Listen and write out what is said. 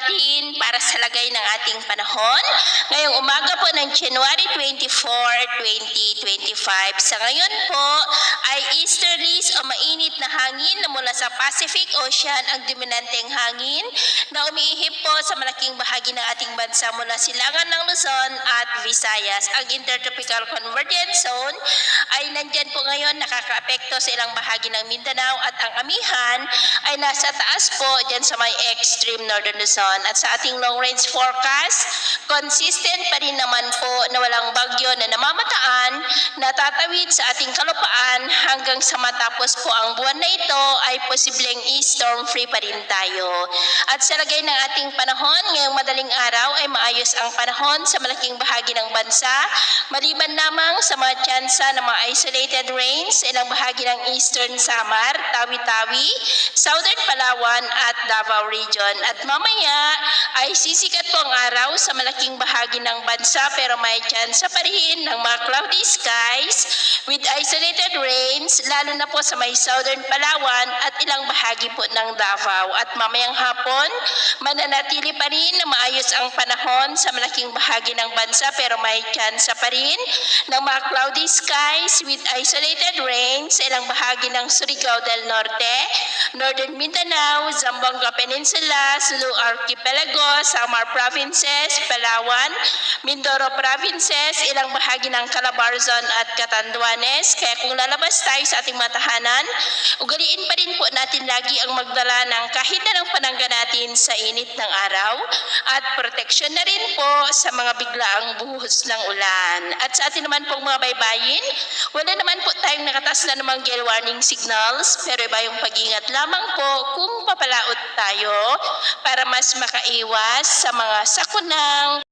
natin para sa lagay ng ating panahon ngayong umaga po ng January 24, 2025. Sa ngayon po ay easterlies o mainit na hangin na mula sa Pacific Ocean ang dominanteng hangin na umiihip po sa malaking bahagi ng ating bansa mula silangan ng Luzon at Visayas. Ang Intertropical Convergence Zone ay nandyan po ngayon, nakakaapekto sa ilang bahagi ng Mindanao at ang amihan ay nasa taas po dyan sa may extreme northern Luzon. At sa ating long range forecast, consistent pa rin naman po na walang bagyo na namamataan na tatawid sa ating kalupaan hanggang sa matapos po ang buwan na ito ay posibleng storm free pa rin tayo. At sa lagay ng ating panahon, ngayong madaling araw ay maayos ang panahon sa malaking bahagi ng bansa, maliban lamang sa mga tsansa ng mga isolated rains sa ilang bahagi ng Eastern Samar, Tawi-Tawi, Southern Palawan at Davao Region. At mamaya ay sisikat po ang araw sa malaking bahagi ng bansa pero may tsansa pa rin ng mga cloudy skies with isolated rains lalo na po sa may Southern Palawan at ilang bahagi po ng Davao. At mamayang hapon, mananatili pa rin na maayos ang panahon sa malaking bahagi ng bansa pero may tsansa pa rin ng mga cloudy skies with isolated rains sa ilang bahagi ng Surigao del Norte, Northern Mindanao, Zamboanga Peninsula, Sulu Archipelago, Samar Provinces, Palawan, Mindoro Provinces, ilang bahagi ng Calabarzon at Catanduanes. Kaya kung lalabas tayo sa ating mga tahanan, ugaliin pa rin po natin lagi ang magdala ng kahit anong panangga natin sa init ng araw at proteksyon na rin po sa mga biglaang buhos ng ulan. At sa atin naman pong mga baybayin, wala naman po tayong nakatas na namang gale warning signals pero iba yung pag-ingat lamang po kung papalaot tayo para mas makaiwas sa mga sakunang